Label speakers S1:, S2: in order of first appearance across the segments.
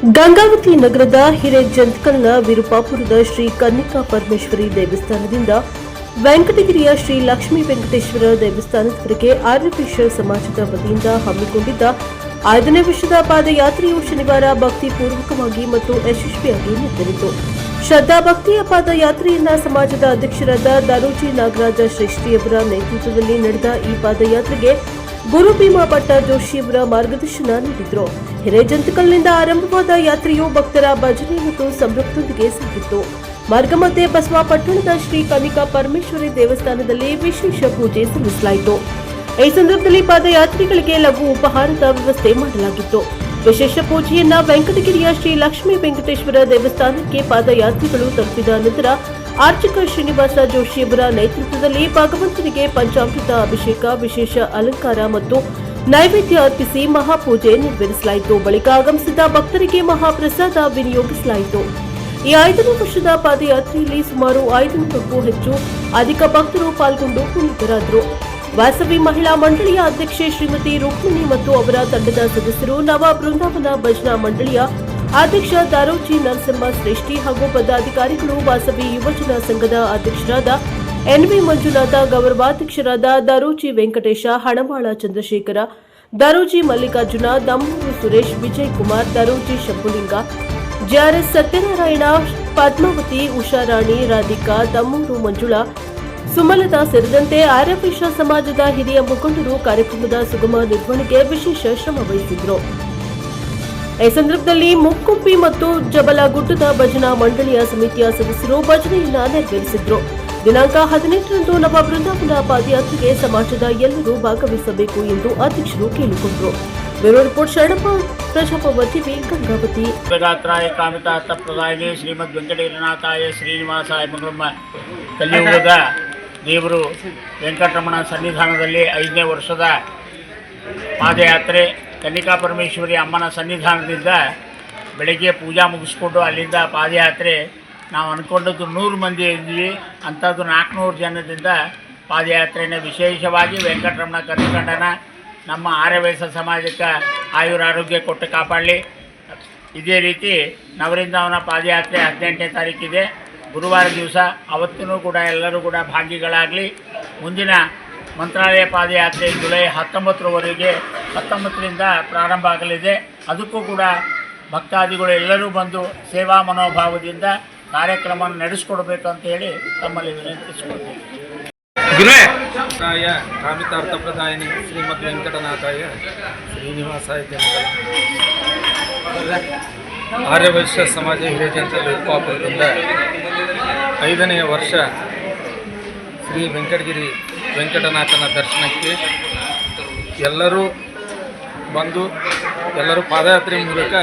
S1: ಗಂಗಾವತಿ ನಗರದ ಹಿರೇಜಂತ್ಕಲ್ನ ವಿರುಪಾಪುರದ ಶ್ರೀ ಕನ್ನಿಕಾ ಪರಮೇಶ್ವರಿ ದೇವಸ್ಥಾನದಿಂದ ವೆಂಕಟಗಿರಿಯ ಶ್ರೀ ಲಕ್ಷ್ಮೀ ವೆಂಕಟೇಶ್ವರ ದೇವಸ್ಥಾನದವರೆಗೆ ಆರ್ಯವೈಶ್ಯ ಸಮಾಜದ ವತಿಯಿಂದ ಹಮ್ಮಿಕೊಂಡಿದ್ದ 5ನೇ ವರ್ಷದ ಪಾದಯಾತ್ರೆಯು ಶನಿವಾರ ಭಕ್ತಿಪೂರ್ವಕವಾಗಿ ಮತ್ತು ಯಶಸ್ವಿಯಾಗಿ ನಡೆಯಿತು. ಶ್ರದ್ಧಾ ಭಕ್ತಿಯ ಪಾದಯಾತ್ರೆಯನ್ನ ಸಮಾಜದ ಅಧ್ಯಕ್ಷರಾದ ದಾರೋಜಿ ನಾಗರಾಜ ಶ್ರೇಷ್ಠಿಯವರ ನೇತೃತ್ವದಲ್ಲಿ ನಡೆದ ಈ ಪಾದಯಾತ್ರೆಗೆ ಗುರು ಭೀಮಾ ಭಟ್ಟ ಜೋಶಿಯವರ ಮಾರ್ಗದರ್ಶನ ನೀಡಿದರು. ಹಿರೇಜಂತಕಲ್ನಿಂದ ಆರಂಭವಾದ ಯಾತ್ರೆಯು ಭಕ್ತರ ಭಜನೆ ಮತ್ತು ಸಂಭ್ರಮದೊಂದಿಗೆ ಸಾಗಿತ್ತು. ಮಾರ್ಗ ಮಧ್ಯೆ ಬಸವ ಪಟ್ಟಣದ ಶ್ರೀ ಕನ್ನಿಕಾ ಪರಮೇಶ್ವರಿ ದೇವಸ್ಥಾನದಲ್ಲಿ ವಿಶೇಷ ಪೂಜೆ ಸಲ್ಲಿಸಲಾಯಿತು. ಈ ಸಂದರ್ಭದಲ್ಲಿ ಪಾದಯಾತ್ರಿಗಳಿಗೆ ಲಘು ಉಪಹಾರದ ವ್ಯವಸ್ಥೆ ಮಾಡಲಾಗಿತ್ತು. ವಿಶೇಷ ಪೂಜೆಯನ್ನ ವೆಂಕಟಗಿರಿಯ ಶ್ರೀ ಲಕ್ಷ್ಮೀ ವೆಂಕಟೇಶ್ವರ ದೇವಸ್ಥಾನಕ್ಕೆ ಪಾದಯಾತ್ರಿಗಳು ತಲುಪಿದ ನಂತರ ಆರ್ಚಕ ಶ್ರೀನಿವಾಸ ಜೋಶಿಯವರ ನೇತೃತ್ವದಲ್ಲಿ ಭಗವಂತನಿಗೆ ಪಂಚಾಮೃತ ಅಭಿಷೇಕ, ವಿಶೇಷ ಅಲಂಕಾರ ಮತ್ತು ನೈವೇದ್ಯ ಅರ್ಪಿಸಿ ಮಹಾಪೂಜೆ ನೆರವೇರಿಸಲಾಯಿತು. ಬಳಿಕ ಆಗಮಿಸಿದ ಭಕ್ತರಿಗೆ ಮಹಾಪ್ರಸಾದ ವಿನಿಯೋಗಿಸಲಾಯಿತು. ಈ 5ನೇ ವರ್ಷದ ಪಾದಯಾತ್ರೆಯಲ್ಲಿ ಸುಮಾರು 500ಕ್ಕೂ ಹೆಚ್ಚು ಅಧಿಕ ಭಕ್ತರು ಪಾಲ್ಗೊಂಡು ಪುನೀತರಾದರು. ವಾಸವಿ ಮಹಿಳಾ ಮಂಡಳಿಯ ಅಧ್ಯಕ್ಷೆ ಶ್ರೀಮತಿ ರುಕ್ಮಿಣಿ ಮತ್ತು ಅವರ ತಂಡದ ಸದಸ್ಯರು, ನವ ಬೃಂದಾವನ ಭಜನಾ ಮಂಡಳಿಯ ಅಧ್ಯಕ್ಷ ದಾರೋಜಿ ನರಸಿಂಹ ಶ್ರೇಷ್ಠಿ ಹಾಗೂ ಪದಾಧಿಕಾರಿಗಳು, ವಾಸವಿ ಯುವಜನ ಸಂಘದ ಅಧ್ಯಕ್ಷರಾದ ಎನ್ವಿ ಮಂಜುನಾಥ, ಗೌರವಾಧ್ಯಕ್ಷರಾದ ದಾರೋಜಿ ವೆಂಕಟೇಶ, ಹಣವಾಳ ಚಂದ್ರಶೇಖರ, ದಾರೋಜಿ ಮಲ್ಲಿಕಾರ್ಜುನ, ದಮ್ಮೂರು ಸುರೇಶ್, ವಿಜಯ್ ಕುಮಾರ್, ದಾರೋಜಿ ಶಂಭುಲಿಂಗ, ಜೆಆರ್ಎಸ್ ಸತ್ಯನಾರಾಯಣ, ಪದ್ಮಾವತಿ, ಉಷಾರಾಣಿ, ರಾಧಿಕಾ, ದಮ್ಮೂರು ಮಂಜುಳಾ, ಸುಮಲತಾ ಸೇರಿದಂತೆ ಆರ್ಯವೈಶ್ಯ ಸಮಾಜದ ಹಿರಿಯ ಮುಖಂಡರು ಕಾರ್ಯಕ್ರಮದ ಸುಗಮ ನಿರ್ವಹಣೆಗೆ ವಿಶೇಷ ಶ್ರಮ ವಹಿಸಿದರು. ಈ ಸಂದರ್ಭದಲ್ಲಿ ಮುಕ್ಕುಂಪಿ ಮತ್ತು ಜಬಲಗುಡ್ಡದ ಭಜನಾ ಮಂಡಳಿಯ ಸಮಿತಿಯ ಸದಸ್ಯರು ಭಜನೆಯನ್ನ ನೆರವೇರಿಸಿದರು. ದಿನಾಂಕ 18ರಂದು ನವ ಬೃಂದಾವನ ಪಾದಯಾತ್ರೆಗೆ ಸಮಾಜದ ಎಲ್ಲರೂ ಭಾಗವಹಿಸಬೇಕು ಎಂದು ಅಧ್ಯಕ್ಷರು ಕೇಳಿಕೊಂಡರು. Bureau report Sharanappa, Prajaprabha TV, Gangavathi.
S2: ಶ್ರೀಮದ್ ವೆಂಕಟಗಿರಿನಾಥಾಯ ಶ್ರೀನಿವಾಸಾಯ ಮಂಗಳಮ್ಮ. ಕಲಿಯುಗದ ದೇವರು ವೆಂಕಟರಮಣ ಸನ್ನಿಧಾನದಲ್ಲಿ 5ನೇ ವರ್ಷದ ಪಾದಯಾತ್ರೆ ಕನ್ನಿಕಾ ಪರಮೇಶ್ವರಿ ಅಮ್ಮನ ಸನ್ನಿಧಾನದಿಂದ ಬೆಳಗ್ಗೆ ಪೂಜಾ ಮುಗಿಸ್ಕೊಂಡು ಅಲ್ಲಿಂದ ಪಾದಯಾತ್ರೆ ನಾವು ಅಂದ್ಕೊಂಡದ್ದು 100 ಮಂದಿ ಇದ್ವಿ, ಅಂಥದ್ದು 400 ಜನದಿಂದ ಪಾದಯಾತ್ರೆಯನ್ನು ವಿಶೇಷವಾಗಿ ವೆಂಕಟರಮಣ ಕರ್ನಾಟಕನ ನಮ್ಮ ಆರ್ಯವೈಶ್ಯ ಸಮಾಜಕ್ಕೆ ಆಯುರಾರೋಗ್ಯ ಕೊಟ್ಟು ಕಾಪಾಡಲಿ. ಇದೇ ರೀತಿ ನವರಿಂದಾವನ ಪಾದಯಾತ್ರೆ 18ನೇ ತಾರೀಕಿದೆ, ಗುರುವಾರ ದಿವಸ. ಅವತ್ತೂ ಕೂಡ ಎಲ್ಲರೂ ಕೂಡ ಭಾಗಿಗಳಾಗಲಿ. ಮುಂದಿನ ಮಂತ್ರಾಲಯ ಪಾದಯಾತ್ರೆ ಜುಲೈ 19ರವರೆಗೆ 19ರಿಂದ ಪ್ರಾರಂಭ ಆಗಲಿದೆ. ಅದಕ್ಕೂ ಕೂಡ ಭಕ್ತಾದಿಗಳು ಎಲ್ಲರೂ ಬಂದು ಸೇವಾ ಮನೋಭಾವದಿಂದ ಕಾರ್ಯಕ್ರಮವನ್ನು ನಡೆಸಿಕೊಡ್ಬೇಕು ಅಂತ ಹೇಳಿ ತಮ್ಮಲ್ಲಿ ವಿನಂತಿಸಿಕೊಳ್ತೀವಿ.
S3: ಕಾಮಿತಾರ್ಥಪ್ರದಾಯಿನಿ ಶ್ರೀಮದ್ ವೆಂಕಟನಾಥಾಯ ಶ್ರೀನಿವಾಸಾಯ ಆರ್ಯವೈಶ್ಯ ಸಮಾಜ ಹಿರೇಜಂತಕಲ್ ವಿರುಪಾಪುರದಿಂದ 5ನೇ ವರ್ಷ ಶ್ರೀ ವೆಂಕಟಗಿರಿ ವೆಂಕಟನಾಥನ ದರ್ಶನಕ್ಕೆ ಎಲ್ಲರೂ ಬಂದು ಎಲ್ಲರೂ ಪಾದಯಾತ್ರೆ ಮೂಲಕ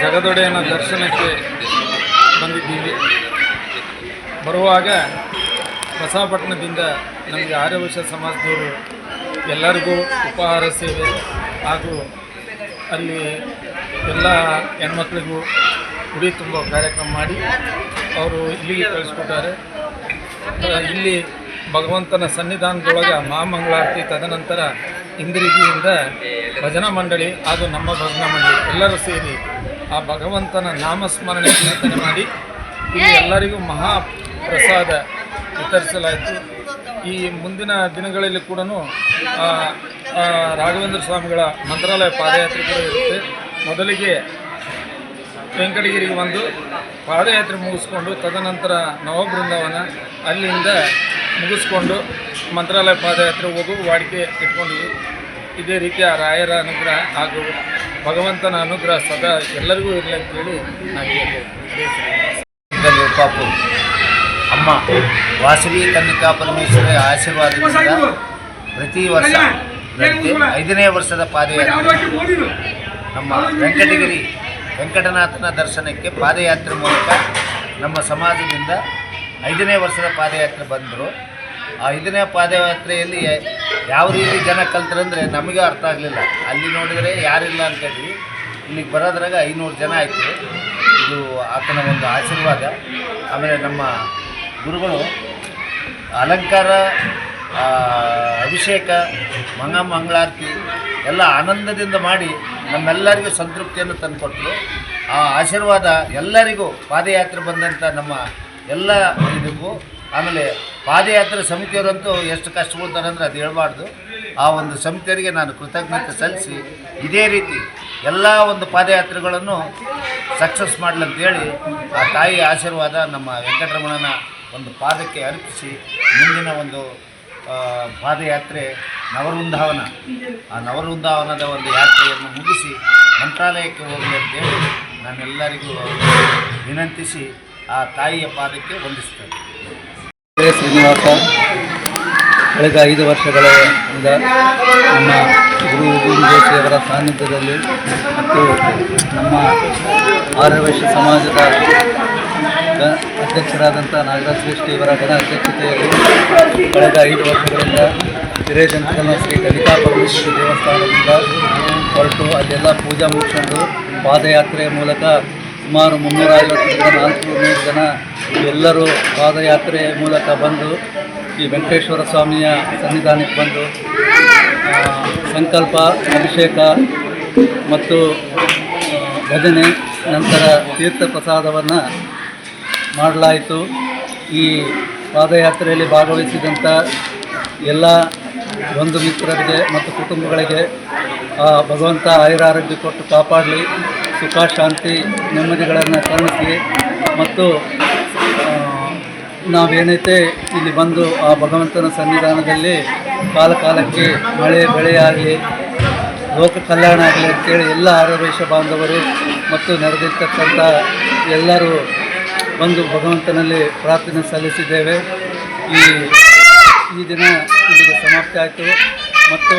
S3: ಜಗದೊಡೆಯನ ದರ್ಶನಕ್ಕೆ ಬಂದಿದ್ದೀವಿ. ಬರುವಾಗ ಬಸವಪಟ್ಟಣದಿಂದ ನಮಗೆ ಆರ್ಯವೈಶ್ಯ ಸಮಾಜದವರು ಎಲ್ಲರಿಗೂ ಉಪಹಾರ ಸೇವೆ ಹಾಗೂ ಅಲ್ಲಿ ಎಲ್ಲ ಹೆಣ್ಮಕ್ಳಿಗೂ ಉಡಿ ತುಂಬೋ ಕಾರ್ಯಕ್ರಮ ಮಾಡಿ ಅವರು ಇಲ್ಲಿಗೆ ಕಳಿಸ್ಕೊಟ್ಟಾರೆ. ಇಲ್ಲಿ ಭಗವಂತನ ಸನ್ನಿಧಾನದೊಳಗೆ ಮಹಾಮಂಗಳಾರತಿ, ತದನಂತರ ಹಿಂದಿರುಗಿಯಿಂದ ಭಜನಾ ಮಂಡಳಿ ಹಾಗೂ ನಮ್ಮ ಭಜನಾ ಮಂಡಳಿ ಎಲ್ಲರೂ ಸೇರಿ ಆ ಭಗವಂತನ ನಾಮಸ್ಮರಣೆ ಕೀರ್ತನೆ ಮಾಡಿ ಇಲ್ಲಿ ಎಲ್ಲರಿಗೂ ಮಹಾಪ್ರಸಾದ ವಿತರಿಸಲಾಯಿತು. ಈ ಮುಂದಿನ ದಿನಗಳಲ್ಲಿ ಕೂಡ ರಾಘವೇಂದ್ರ ಸ್ವಾಮಿಗಳ ಮಂತ್ರಾಲಯ ಪಾದಯಾತ್ರೆ ಕೂಡ ಇರುತ್ತೆ. ಮೊದಲಿಗೆ ವೆಂಕಟಗಿರಿಗೆ ಒಂದು ಪಾದಯಾತ್ರೆ ಮುಗಿಸ್ಕೊಂಡು ತದನಂತರ ನವಬೃಂದಾವನ, ಅಲ್ಲಿಂದ ಮುಗಿಸ್ಕೊಂಡು ಮಂತ್ರಾಲಯ ಪಾದಯಾತ್ರೆ ಹೋಗುವ ವಾಡಿಕೆ ಇಟ್ಕೊಂಡಿವಿ. ಇದೇ ರೀತಿಯ ರಾಯರ ಅನುಗ್ರಹ ಹಾಗೂ ಭಗವಂತನ ಅನುಗ್ರಹ ಸದಾ ಎಲ್ಲರಿಗೂ ಇರಲಿ ಅಂತೇಳಿ ನಾವು
S4: ಪಾಪು ಅಮ್ಮ ವಾಸವಿ ಕನ್ನಿಕಾ ಪರಮೇಶ್ವರಿ ಆಶೀರ್ವಾದದಿಂದ ಪ್ರತಿ ವರ್ಷ 5ನೇ ವರ್ಷದ ಪಾದಯಾತ್ರೆ ನಮ್ಮ ವೆಂಕಟಗಿರಿ ವೆಂಕಟನಾಥನ ದರ್ಶನಕ್ಕೆ ಪಾದಯಾತ್ರೆ ಮೂಲಕ ನಮ್ಮ ಸಮಾಜದಿಂದ 5ನೇ ವರ್ಷದ ಪಾದಯಾತ್ರೆ ಬಂದರು. ಆ 5ನೇ ಪಾದಯಾತ್ರೆಯಲ್ಲಿ ಯಾವ ರೀತಿ ಜನ ಕಲ್ತರಂದರೆ ನಮಗೆ ಅರ್ಥ ಆಗಲಿಲ್ಲ. ಅಲ್ಲಿ ನೋಡಿದರೆ ಯಾರಿಲ್ಲ ಅಂತೇಳಿ ಇಲ್ಲಿಗೆ ಬರೋದ್ರಾಗ 500 ಜನ ಆಯಿತು. ಇದು ಆತನ ಒಂದು ಆಶೀರ್ವಾದ. ಆಮೇಲೆ ನಮ್ಮ ಗುರುಗಳು ಅಲಂಕಾರ, ಅಭಿಷೇಕ, ಮಂಗಳಾರತಿ ಎಲ್ಲ ಆನಂದದಿಂದ ಮಾಡಿ ನಮ್ಮೆಲ್ಲರಿಗೂ ಸಂತೃಪ್ತಿಯನ್ನು ತಂದುಕೊಟ್ಟರು. ಆ ಆಶೀರ್ವಾದ ಎಲ್ಲರಿಗೂ ಪಾದಯಾತ್ರೆ ಬಂದಂಥ ನಮ್ಮ ಎಲ್ಲ ಇದಕ್ಕೂ, ಆಮೇಲೆ ಪಾದಯಾತ್ರೆ ಸಮಿತಿಯವರಂತೂ ಎಷ್ಟು ಕಷ್ಟಪಡ್ತಾರೆ ಅಂದರೆ ಅದು ಹೇಳ್ಬಾರ್ದು. ಆ ಒಂದು ಸಮಿತಿಯವರಿಗೆ ನಾನು ಕೃತಜ್ಞತೆ ಸಲ್ಲಿಸಿ ಇದೇ ರೀತಿ ಎಲ್ಲ ಒಂದು ಪಾದಯಾತ್ರೆಗಳನ್ನು ಸಕ್ಸಸ್ ಮಾಡಲಂತೇಳಿ ಆ ತಾಯಿ ಆಶೀರ್ವಾದ ನಮ್ಮ ವೆಂಕಟರಮಣನ ಒಂದು ಪಾದಕ್ಕೆ ಅರ್ಪಿಸಿ ಮುಂದಿನ ಒಂದು ಪಾದಯಾತ್ರೆ ನವವೃಂದಾವನ, ಆ ನವವೃಂದಾವನದ ಒಂದು ಯಾತ್ರೆಯನ್ನು ಮುಗಿಸಿ ಮಂತ್ರಾಲಯಕ್ಕೆ ಹೋಗಲಿ ಅಂತೇಳಿ ನಾನೆಲ್ಲರಿಗೂ ವಿನಂತಿಸಿ ಆ ತಾಯಿಯ ಪಾದಕ್ಕೆ ವಂದಿಸ್ತೇನೆ.
S5: ಶ್ರೀನಿವಾಸ ಕಳೆದ 5 ವರ್ಷಗಳಿಂದ ನಮ್ಮ ಗುರು ಜೋಶಿಯವರ ಸಾನ್ನಿಧ್ಯದಲ್ಲಿ ಮತ್ತು ನಮ್ಮ ಆರ್ಯವೈಶ್ಯ ಸಮಾಜದ ಅಧ್ಯಕ್ಷರಾದಂಥ ನಾಗರಾಜ ಶ್ರೇಷ್ಠಿ ಇವರ ಘನ ಅಧ್ಯಕ್ಷತೆಯಲ್ಲಿ ಕಳೆದ 5 ವರ್ಷಗಳಿಂದ ಹಿರೇಜಂತಕಲ್ನ ಶ್ರೀ ಕನ್ನಿಕಾ ಪರಮೇಶ್ವರಿ ದೇವಸ್ಥಾನದಿಂದ ಹೊರಟು ಅಲ್ಲೆಲ್ಲ ಪೂಜಾ ಮುಗಿಸ್ಕೊಂಡು ಪಾದಯಾತ್ರೆಯ ಮೂಲಕ ಸುಮಾರು 350-400 ಜನ ಎಲ್ಲರೂ ಪಾದಯಾತ್ರೆಯ ಮೂಲಕ ಬಂದು ಈ ವೆಂಕಟೇಶ್ವರ ಸ್ವಾಮಿಯ ಸನ್ನಿಧಾನಕ್ಕೆ ಬಂದು ಸಂಕಲ್ಪ, ಅಭಿಷೇಕ ಮತ್ತು ಭಜನೆ ನಂತರ ತೀರ್ಥ ಪ್ರಸಾದವನ್ನು ಮಾಡಲಾಯಿತು. ಈ ಪಾದಯಾತ್ರೆಯಲ್ಲಿ ಭಾಗವಹಿಸಿದಂಥ ಎಲ್ಲ ಬಂಧು ಮಿತ್ರರಿಗೆ ಮತ್ತು ಕುಟುಂಬಗಳಿಗೆ ಭಗವಂತ ಆಯುರಾರೋಗ್ಯ ಕೊಟ್ಟು ಕಾಪಾಡಲಿ, ಸುಖ ಶಾಂತಿ ನೆಮ್ಮದಿಗಳನ್ನು ಕರುಣಿಸಲಿ. ಮತ್ತು ನಾವೇನೈತೆ ಇಲ್ಲಿ ಬಂದು ಆ ಭಗವಂತನ ಸನ್ನಿಧಾನದಲ್ಲಿ ಕಾಲಕ್ಕೆ ಮಳೆ ಬೆಳೆಯಾಗಲಿ, ಲೋಕ ಕಲ್ಯಾಣ ಆಗಲಿ ಅಂತೇಳಿ ಎಲ್ಲ ಆರ್ಯವೈಶ್ಯ ಬಾಂಧವರು ಮತ್ತು ನೆರೆದಿರ್ತಕ್ಕಂಥ ಎಲ್ಲರೂ ಬಂದು ಭಗವಂತನಲ್ಲಿ ಪ್ರಾರ್ಥನೆ ಸಲ್ಲಿಸಿದ್ದೇವೆ. ಈ ದಿನ ಇಲ್ಲಿಗೆ ಸಮಾಪ್ತಿ ಆಯಿತು. ಮತ್ತು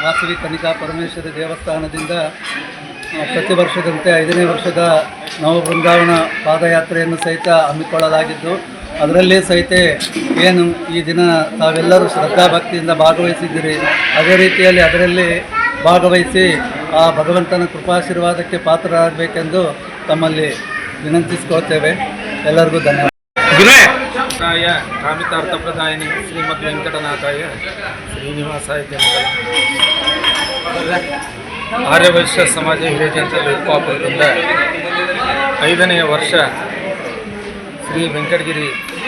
S5: ವಾಸವಿ ಕನ್ನಿಕಾ ಪರಮೇಶ್ವರಿ ದೇವಸ್ಥಾನದಿಂದ ಪ್ರತಿ ವರ್ಷದಂತೆ 5ನೇ ವರ್ಷದ ನವವೃಂದಾವನ ಪಾದಯಾತ್ರೆಯನ್ನು ಸಹಿತ ಹಮ್ಮಿಕೊಳ್ಳಲಾಗಿದ್ದು, ಅದರಲ್ಲೇ ಸಹಿತ ಏನು ಈ ದಿನ ತಾವೆಲ್ಲರೂ ಶ್ರದ್ಧಾಭಕ್ತಿಯಿಂದ ಭಾಗವಹಿಸಿದ್ದೀರಿ, ಅದೇ ರೀತಿಯಲ್ಲಿ ಅದರಲ್ಲಿ ಭಾಗವಹಿಸಿ ಆ ಭಗವಂತನ ಕೃಪಾಶೀರ್ವಾದಕ್ಕೆ ಪಾತ್ರರಾಗಬೇಕೆಂದು ತಮ್ಮಲ್ಲಿ ವಿನಂತಿಸಿಕೊಳ್ತೇವೆ. ಎಲ್ಲರಿಗೂ ಧನ್ಯವಾದ.
S3: ಕಾಮಿತಾರ್ಥ ಪ್ರದಾಯಿನಿ ಶ್ರೀಮದ್ ವೆಂಕಟನಾಥಾಯ ಶ್ರೀನಿವಾಸಾಯ ಆರ್ಯವೈಶ್ಯ ಸಮಾಜ ಹಿರೇಜಂತ ವಿರುಪಾಪುರದಿಂದ 5ನೇ ವರ್ಷ ಶ್ರೀ ವೆಂಕಟಗಿರಿ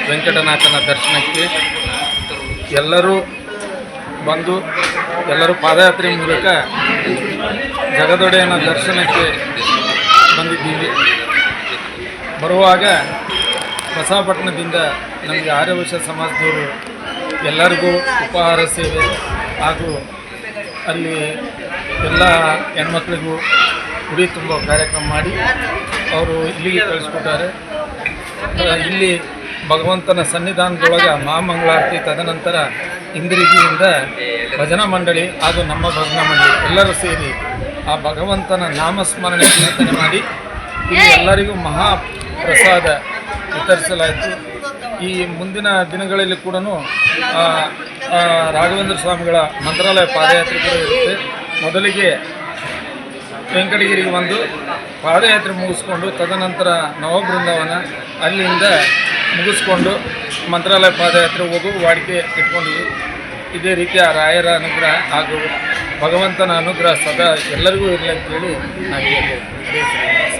S3: ವೆಂಕಟನಾಥನ ದರ್ಶನಕ್ಕೆ ಎಲ್ಲರೂ ಬಂದು ಎಲ್ಲರೂ ಪಾದಯಾತ್ರೆ ಮೂಲಕ ಜಗದೊಡೆಯನ ದರ್ಶನಕ್ಕೆ ಬಂದಿದ್ದೀವಿ. ಬರುವಾಗ ಬಸವಪಟ್ಟಣದಿಂದ ನಮಗೆ ಆರ್ಯವೈಶ್ಯ ಸಮಾಜದವರು ಎಲ್ಲರಿಗೂ ಉಪಹಾರ ಸೇವೆ ಹಾಗೂ ಅಲ್ಲಿ ಎಲ್ಲ ಹೆಣ್ಮಕ್ಳಿಗೂ ಉಡಿ ತುಂಬೋ ಕಾರ್ಯಕ್ರಮ ಮಾಡಿ ಅವರು ಇಲ್ಲಿಗೆ ಕಳಿಸ್ಕೊಟ್ಟಾರೆ. ಇಲ್ಲಿ ಭಗವಂತನ ಸನ್ನಿಧಾನದೊಳಗೆ ಮಹಾಮಂಗಳಾರತಿ, ತದನಂತರ ಇಂದಿರಿಗಿಯಿಂದ ಭಜನಾ ಮಂಡಳಿ ಹಾಗೂ ನಮ್ಮ ಭಜನಾ ಮಂಡಳಿ ಎಲ್ಲರೂ ಸೇರಿ ಆ ಭಗವಂತನ ನಾಮಸ್ಮರಣೆ ಕೀರ್ತನೆ ಮಾಡಿ ಇಲ್ಲಿ ಎಲ್ಲರಿಗೂ ಮಹಾಪ್ರಸಾದ ವಿತರಿಸಲಾಯಿತು. ಈ ಮುಂದಿನ ದಿನಗಳಲ್ಲಿ ಕೂಡ ರಾಘವೇಂದ್ರ ಸ್ವಾಮಿಗಳ ಮಂತ್ರಾಲಯ ಪಾದಯಾತ್ರೆ ಕೂಡ ಇರುತ್ತೆ. ಮೊದಲಿಗೆ ವೆಂಕಟಗಿರಿಗೆ ಒಂದು ಪಾದಯಾತ್ರೆ ಮುಗಿಸ್ಕೊಂಡು ತದನಂತರ ನವಬೃಂದಾವನ, ಅಲ್ಲಿಂದ ಮುಗಿಸ್ಕೊಂಡು ಮಂತ್ರಾಲಯ ಪಾದಯಾತ್ರೆ ಹೋಗುವ ವಾಡಿಕೆ ಇಟ್ಕೊಂಡಿದ್ವಿ. ಇದೇ ರೀತಿಯ ರಾಯರ ಅನುಗ್ರಹ ಹಾಗೂ ಭಗವಂತನ ಅನುಗ್ರಹ ಸದಾ ಎಲ್ಲರಿಗೂ ಇರಲಿ ಅಂತೇಳಿ ನಾವು ಹೇಳ್ಬೋದು.